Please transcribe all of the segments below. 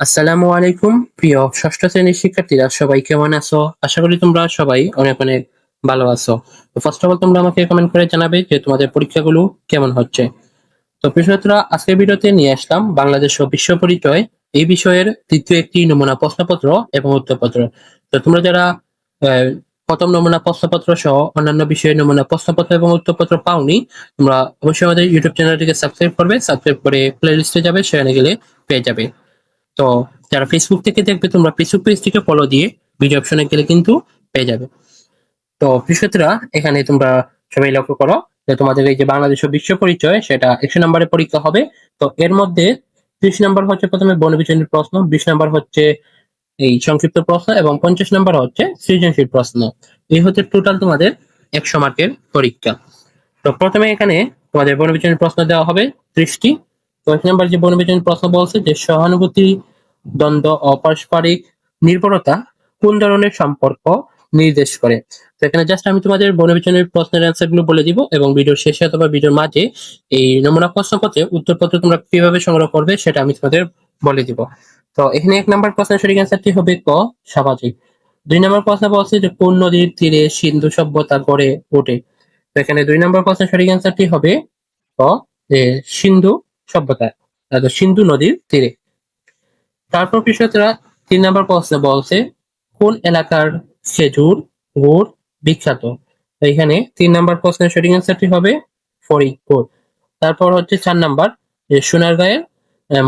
আসসালামু আলাইকুম প্রিয় ষষ্ঠ শ্রেণীর শিক্ষার্থীরা, সবাই কেমন আছো? আশা করি তোমরা সবাই অনেক অনেক ভালো আছো। তো ফার্স্ট অফ অল তোমরা আমাকে কমেন্ট করে জানাবে যে তোমাদের পরীক্ষাগুলো কেমন হচ্ছে। তো প্রিয় ছাত্ররা, আজকের ভিডিওতে নিয়ে আসলাম বাংলাদেশ ও বিশ্ব পরিচয় এই বিষয়ের তৃতীয় একটি নমুনা প্রশ্নপত্র এবং উত্তরপত্র। তো তোমরা যারা আহ, প্রথম নমুনা প্রশ্নপত্র সহ অন্যান্য বিষয়ের নমুনা প্রশ্নপত্র এবং উত্তরপত্র পাওনি, তোমরা অবশ্যই আমাদের ইউটিউব চ্যানেলটিকে সাবস্ক্রাইব করবে, সাবস্ক্রাইব করে প্লে লিস্টে যাবে, সেখানে গেলে পেয়ে যাবে। তো যারা ফেসবুক থেকে দেখবে, তোমরা ফেসবুক পেজটিকে ফলো দিয়ে ভিডিও অপশনে গেলে কিন্তু পেয়ে যাবে। তো কৃষকরা, এখানে তোমরা সবাই লক্ষ্য করো যে তোমাদের এই যে বাংলাদেশ ও বিশ্ব পরিচয়, সেটা 100 নম্বরের পরীক্ষা হবে। তো এর মধ্যে 30 নম্বর হচ্ছে প্রথমে বনবিচারের প্রশ্ন, 20 নম্বর হচ্ছে এই সংক্ষিপ্ত প্রশ্ন এবং 50 নম্বর হচ্ছে সৃজনশীল প্রশ্ন। এই হচ্ছে টোটাল তোমাদের 100 মার্কের পরীক্ষা। তো প্রথমে এখানে তোমাদের বনবিচারের প্রশ্ন দেওয়া হবে 30টি। তো 1 নম্বর যে বনবিচারের প্রশ্ন বলছে যে সহানুভূতি, দ্বন্দ্ব ও পারস্পরিক নির্ভরতা কোন ধরনের সম্পর্ক নির্দেশ করে। তো এখানে জাস্ট আমি তোমাদের বনবিচারের প্রশ্নের অ্যান্সার গুলো বলে দিব এবং ভিডিওর শেষে অথবা ভিডিওর মাঝে এই নমুনা প্রশ্নপত্রে উত্তরপত্র তোমরা কিভাবে সংগ্রহ করবে সেটা আমি তোমাদের বলে দিব। তো এখানে 1 নম্বর প্রশ্নের সঠিক অ্যান্সারটি হবে ক, সামাজিক। 2 নম্বর প্রশ্ন বলছে যে কোন নদীর তীরে সিন্ধু সভ্যতা গড়ে ওঠে। তো এখানে 2 নম্বর প্রশ্নের সঠিক অ্যান্সারটি হবে ক, যে সিন্ধু সভ্যতা, সিন্ধু নদীর তীরে। তারপর কৃষকরা 3 নম্বর প্রশ্নে বলছে কোন এলাকার খেজুর গুড় বিখ্যাত। তো এখানে 3 নম্বর প্রশ্নের সঠিক অ্যান্সারটি হবে ফরিদপুর। তারপর হচ্ছে 4 নাম্বার, যে সোনারগাঁয়ের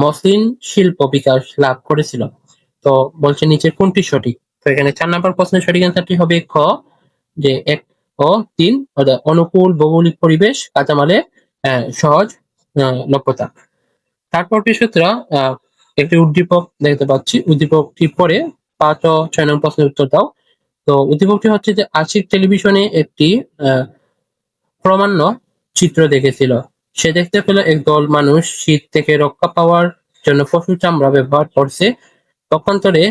মসলিন শিল্প বিকাশ লাভ করেছিল। তো বলছে নিচে কোনটি সঠিক। তো এখানে 4 নাম্বার প্রশ্নের সঠিক অ্যান্সারটি হবে খ, যে 1 ও 3, অর্থাৎ অনুকূল ভৌগোলিক পরিবেশ, কাঁচামালের সহজ লভ্যতা। তারপর কৃষকরা একটি উদ্দীপক দেখতে পাচ্ছি, উদ্দীপকটি পরে 5 ও 6 নং প্রশ্নের উত্তর দাও। তো উদ্দীপকটি হচ্ছে যে আশিক টেলিভিশনে একটি আহ, প্রামাণ্য চিত্র দেখেছিল। সে দেখতে পেল একদল মানুষ শীত থেকে রক্ষা পাওয়ার জন্য পশুর চামড়া ব্যবহার করছে। পক্ষান্তরে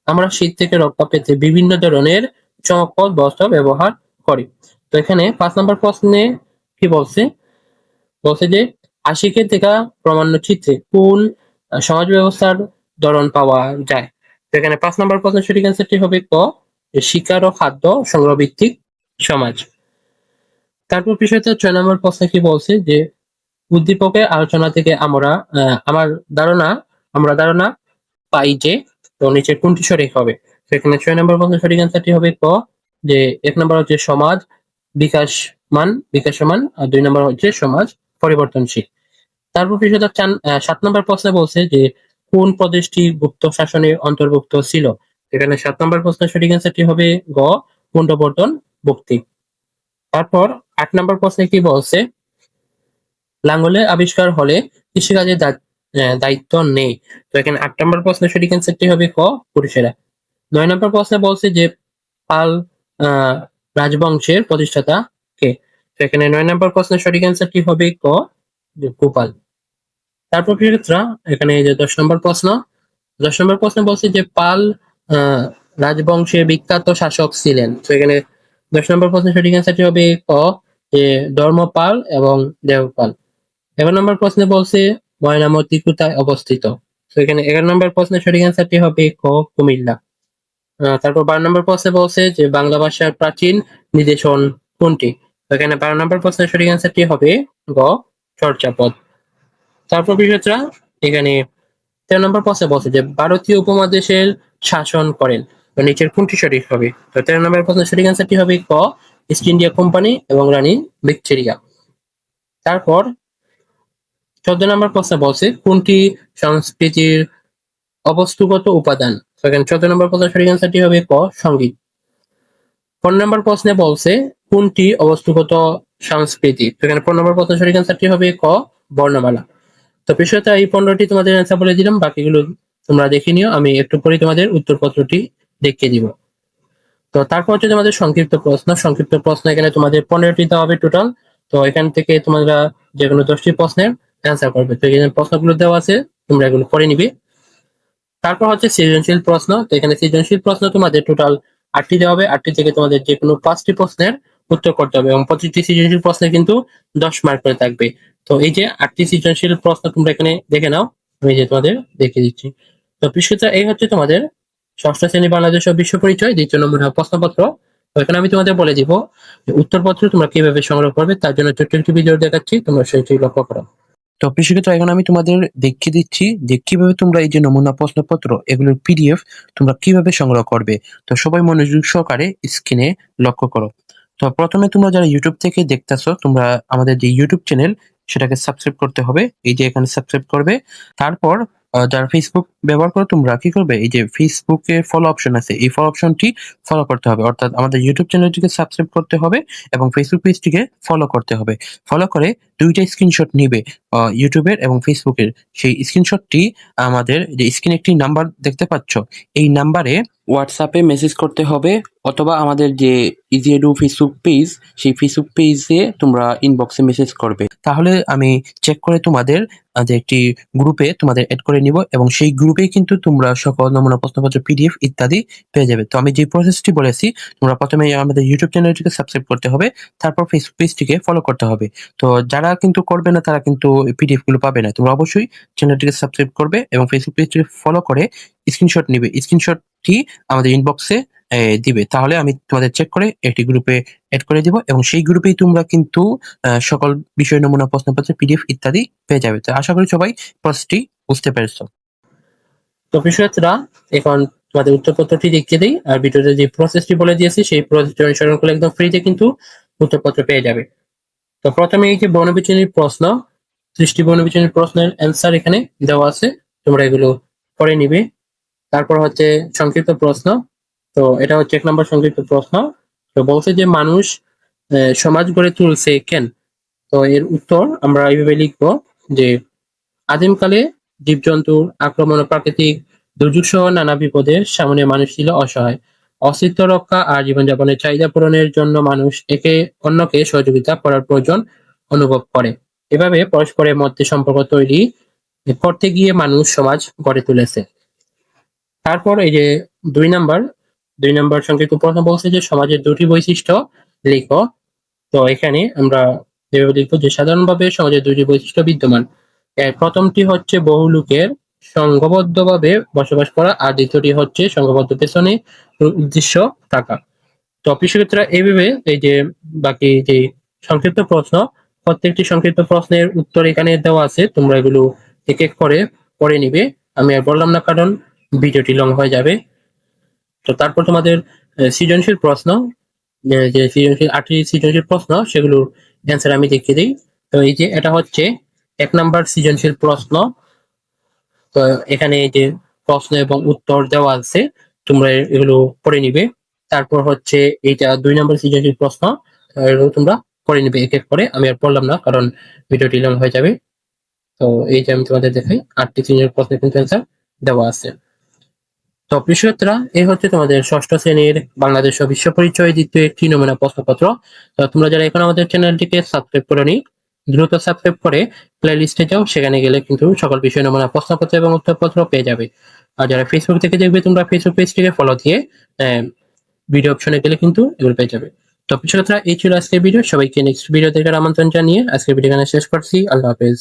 আমরা শীত থেকে রক্ষা পেতে বিভিন্ন ধরনের চমকপ্রদ বস্ত্র ব্যবহার করি। তো এখানে 5 নম্বর প্রশ্নে কি বলছে, বলছে যে আশিকের দেখা প্রামাণ্য চিত্রে কোন সমাজ ব্যবস্থার ধরন পাওয়া যায়। তো এখানে 5 নম্বর প্রশ্নের সঠিক অ্যান্সারটি হবে ক, যে শিকার ও খাদ্য সংগ্রহ ভিত্তিক সমাজ। তারপর বিষয়টা 6 নম্বর প্রশ্নে কি বলছে যে উদ্দীপকের আলোচনা থেকে আমরা ধারণা আমরা ধারণা পাই যে, তো নিচে কোনটি সঠিক হবে। তো এখানে 6 নম্বর প্রশ্নের সঠিক অ্যান্সারটি হবে ক, যে 1 নম্বর হচ্ছে সমাজ বিকাশমান আর 2 নম্বর হচ্ছে সমাজ পরিবর্তনশীল। তারপর বিষয়টা 7 নম্বর প্রশ্নে বলছে যে কোন প্রদেশটি গুপ্ত শাসনের অন্তর্ভুক্ত ছিল। এখানে 7 নম্বর প্রশ্নের সঠিক অ্যান্সারটি হবে গ, পুণ্ড্রবর্ধন ভুক্তি। তারপর 8 নম্বর প্রশ্নে কি বলছে, লাঙ্গলের আবিষ্কার হলে কৃষিকাজের দায়িত্ব নেই। তো এখানে 8 নম্বর প্রশ্নের সঠিক অ্যান্সারটি হবে ক, পুরুষেরা। 9 নম্বর প্রশ্নে বলছে যে পাল আহ, রাজবংশের প্রতিষ্ঠাতা কে। তো এখানে 9 নম্বর প্রশ্নের সঠিক অ্যান্সারটি হবে ক, যে গোপাল। তারপর প্রিয়রা, এখানে যে 10 নম্বর প্রশ্ন, 10 নম্বর প্রশ্ন বলছে যে পাল আহ, রাজবংশের বিখ্যাত শাসক ছিলেন। তো এখানে 10 নম্বর প্রশ্নের সঠিক অ্যান্সারটি হবে ক, যে ধর্মপাল এবং দেবপাল। 11 নম্বর প্রশ্নে বলছে ময়নামতি কোথায় অবস্থিত। তো এখানে 11 নম্বর প্রশ্নের সঠিক অ্যান্সারটি হবে ক, কুমিল্লা। তারপর 12 নম্বর প্রশ্নে বলছে যে বাংলা ভাষার প্রাচীন নিদর্শন কোনটি। তো এখানে 12 নম্বর প্রশ্নের সঠিক অ্যান্সারটি হবে গ, চর্যাপদ। তারপর বিষয়টা এখানে 13 নম্বর প্রশ্নে বলছে যে ভারতীয় উপমহাদেশের শাসন করেন। তো নিচের কোনটি সঠিক হবে। তো 13 নম্বর প্রশ্নের সঠিক অ্যান্সারটি হবে ক, ইস্ট ইন্ডিয়া কোম্পানি এবং রানী ভিক্টোরিয়া। তারপর 14 নম্বর প্রশ্নে বলছে কোনটি সংস্কৃতির অবস্তুগত উপাদান। তো এখানে 14 নম্বর প্রশ্নের সঠিক অ্যান্সারটি হবে ক, সঙ্গীত। 15 নম্বর প্রশ্নে বলছে কোনটি অবস্তুগত সংস্কৃতি। তো এখানে 15 নম্বর প্রশ্নের সঠিক অ্যান্সারটি হবে ক, বর্ণমালা। তো বিষয়টা এই 15টি তোমাদের অ্যান্সার বলে দিলাম, বাকিগুলো তোমরা দেখে নিও, আমি একটু পরে তোমাদের উত্তরপত্রটি দেখিয়ে দিব। তো তারপর হচ্ছে তোমাদের সংক্ষিপ্ত প্রশ্ন। সংক্ষিপ্ত প্রশ্ন এখানে তোমাদের 15টি দেওয়া হবে টোটাল। তো এখান থেকে তোমরা যে কোনো 10টি প্রশ্নের অ্যান্সার করবে। তো এখানে প্রশ্নগুলো দেওয়া আছে, তোমরা এগুলো করে নিবে। তারপর হচ্ছে সৃজনশীল প্রশ্ন। তো এখানে সৃজনশীল প্রশ্ন তোমাদের টোটাল 8টি দেওয়া হবে। 8টি থেকে তোমাদের যে কোনো 5টি প্রশ্নের উত্তর করতে হবে এবং প্রতিটি সৃজনশীল প্রশ্নে কিন্তু 10 মার্ক করে থাকবে। তো এই যে 8টি সৃজনশীল প্রশ্ন তোমরা এখানে দেখে নাও, আমি যে তোমাদের দেখিয়ে দিচ্ছি। তো বিষয়টা এই হচ্ছে তোমাদের ষষ্ঠ শ্রেণী বাংলাদেশ ও বিশ্ব পরিচয় দ্বিতীয় নমুনা প্রশ্নপত্র। তো এখানে আমি তোমাদের বলে দিব যে উত্তরপত্র তোমরা কিভাবে সংগ্রহ করবে, তার জন্য ছোট্ট একটি ভিডিও দেখাচ্ছি, তোমরা সেটি লক্ষ্য করো। তো বিশেষত এখন আমি তোমাদের দেখিয়ে দিচ্ছি যে কিভাবে তোমরা এই যে নমুনা প্রশ্নপত্র এগুলোর পিডিএফ তোমরা কিভাবে সংগ্রহ করবে। তো সবাই মনোযোগ সহকারে স্ক্রিনে লক্ষ্য করো। তো প্রথমে তোমরা যারা ইউটিউব থেকে দেখতেছো, তোমরা আমাদের যে ইউটিউব চ্যানেল সেটাকে সাবস্ক্রাইব করতে হবে, এই যে এখানে সাবস্ক্রাইব করবে। তারপর যারা ফেসবুক ব্যবহার করো তোমরা কি করবে, এই যে ফেসবুকে ফলো অপশন আছে, এই ফলো অপশনটি ফলো করতে হবে, অর্থাৎ আমাদের ইউটিউব চ্যানেলটিকে সাবস্ক্রাইব করতে হবে এবং ফেসবুক পেজটিকে ফলো করতে হবে। ফলো করে দুইটা স্ক্রিনশট নিবে ইউটিউবের এবং ফেসবুকের। সেই স্ক্রিনশটটি আমাদের যে স্ক্রিনে একটি নাম্বার দেখতে পাচ্ছ, এই নাম্বারে হোয়াটসঅ্যাপে মেসেজ করতে হবে, অথবা আমাদের যে ইজি এডু ফেসবুক পেজ, সেই ফেসবুক পেজে তোমরা ইনবক্সে মেসেজ করবে। তাহলে আমি চেক করে তোমাদের যে একটি গ্রুপে তোমাদের এড করে নিব এবং সেই গ্রুপেই কিন্তু তোমরা সকল নমুনা প্রশ্নপত্র পিডিএফ ইত্যাদি পেয়ে যাবে। তো আমি যে প্রসেসটি বলেছি, তোমরা প্রথমে আমাদের ইউটিউব চ্যানেলটিকে সাবস্ক্রাইব করতে হবে, তারপর ফেসবুক পেজটিকে ফলো করতে হবে। তো যারা কিন্তু করবে না তারা কিন্তু পিডিএফ গুলো পাবে না। তোমরা অবশ্যই চ্যানেলটিকে সাবস্ক্রাইব করবে এবং ফেসবুক পেজটিকে ফলো করে স্ক্রিনশট নিবে। স্ক্রিনশটটি আমাদের ইনবক্সে দিবে, তাহলে আমি তোমাদের চেক করে একটি গ্রুপে এড করে দিব এবং সেই গ্রুপেই তোমরা কিন্তু সকল বিষয় নমুনা প্রশ্নপত্র পিডিএফ ইত্যাদি পেয়ে যাবে। তো আশা করি সবাই প্রসেসটি বুঝতে পেরেছো। তো বিষয়টা এখন তোমাদের উত্তরপত্রটি দেখিয়ে দিই, আর ভিডিওতে যে প্রসেসটি বলে দিয়েছি সেই প্রসেসটি অনুসরণ করলে একদম ফ্রিতে কিন্তু উত্তরপত্র পেয়ে যাবে। তো প্রথমে এই যে বর্ণবিচরণীর প্রশ্ন, 30টি বর্ণবিচরণীর প্রশ্নের অ্যান্সার এখানে দেওয়া আছে, তোমরা এগুলো করে নিবে। তারপর হচ্ছে সংক্ষিপ্ত প্রশ্ন, তো এটা হচ্ছে 1 নম্বর সংক্ষিপ্ত প্রশ্ন। তো বলছে যে মানুষ সমাজ গড়ে তুলছে কেন। তো এর উত্তর আমরা এইভাবে লিখবো যে আদিমকালে জীবজন্তুর আক্রমণ ও প্রাকৃতিক দুর্যোগ সহ নানা বিপদের সামনে মানুষ ছিল অসহায়। অস্তিত্ব রক্ষা আর জীবনযাপনের চাহিদা পূরণের জন্য মানুষ একে অন্যকে সহযোগিতা করার প্রয়োজন অনুভব করে। এভাবে পরস্পরের মধ্যে সম্পর্ক তৈরি করতে গিয়ে মানুষ সমাজ গড়ে তুলেছে। তারপর এই যে 2 নম্বর সংক্ষিপ্ত প্রশ্ন বলছে যে সমাজের 2টি বৈশিষ্ট্য লিখো। তো এখানে আমরা যেভাবে লিখবো যে সাধারণভাবে সমাজের 2টি বৈশিষ্ট্য বিদ্যমান। এর প্রথমটি হচ্ছে বহু লোকের সংঘবদ্ধভাবে বসবাস করা, আর দ্বিতীয়টি হচ্ছে সংঘবদ্ধ পেছনে উদ্দেশ্য থাকা। তো কৃষিক্ষেত্রে এইভাবে এই যে বাকি যে সংক্ষিপ্ত প্রশ্ন, প্রত্যেকটি সংক্ষিপ্ত প্রশ্নের উত্তর এখানে দেওয়া আছে, তোমরা এগুলো এক এক করে পড়ে নিবে। আমি আর বললাম না কারণ ভিডিওটি লং হয়ে যাবে। তো তারপর তোমাদের সৃজনশীল প্রশ্ন, যে সৃজনশীল 8টি সৃজনশীল প্রশ্ন সেগুলোর অ্যান্সার আমি দেখিয়ে দিই। তো এই যে এটা হচ্ছে 1 নম্বর সৃজনশীল প্রশ্ন। তো এখানে এই যে প্রশ্ন এবং উত্তর দেওয়া আছে, তোমরা এগুলো পড়ে নিবে। তারপর হচ্ছে এইটা 2 নম্বর সৃজনশীল প্রশ্ন, এগুলো তোমরা পড়ে নিবে এক এক করে। আমি আর পড়লাম না কারণ ভিডিওটি লং হয়ে যাবে। তো এই যে আমি তোমাদের দেখাই 8টি সৃজনশীল প্রশ্নের কিন্তু অ্যান্সার দেওয়া আছে। তো প্রিয় শিক্ষার্থীরা, এই হচ্ছে তোমাদের ষষ্ঠ শ্রেণীর বাংলাদেশ ও বিশ্ব পরিচয় দ্বিতীয় একটি নমুনা প্রশ্নপত্র। তো তোমরা যারা এখন আমাদের চ্যানেলটিকে সাবস্ক্রাইব করোনি, দ্রুত সাবস্ক্রাইব করে প্লে লিস্টে যাও, সেখানে গেলে কিন্তু সকল বিষয় নমুনা প্রশ্নপত্র এবং উত্তরপত্র পেয়ে যাবে। আর যারা ফেসবুক থেকে দেখবে, তোমরা ফেসবুক পেজটিকে ফলো দিয়ে ভিডিও অপশনে গেলে কিন্তু এগুলো পেয়ে যাবে। তো প্রিয় শিক্ষার্থীরা, এই ছিল আজকের ভিডিও। সবাইকে নেক্সট ভিডিও দেখার আমন্ত্রণ জানিয়ে আজকের ভিডিও এখানে শেষ করছি। আল্লাহ হাফেজ।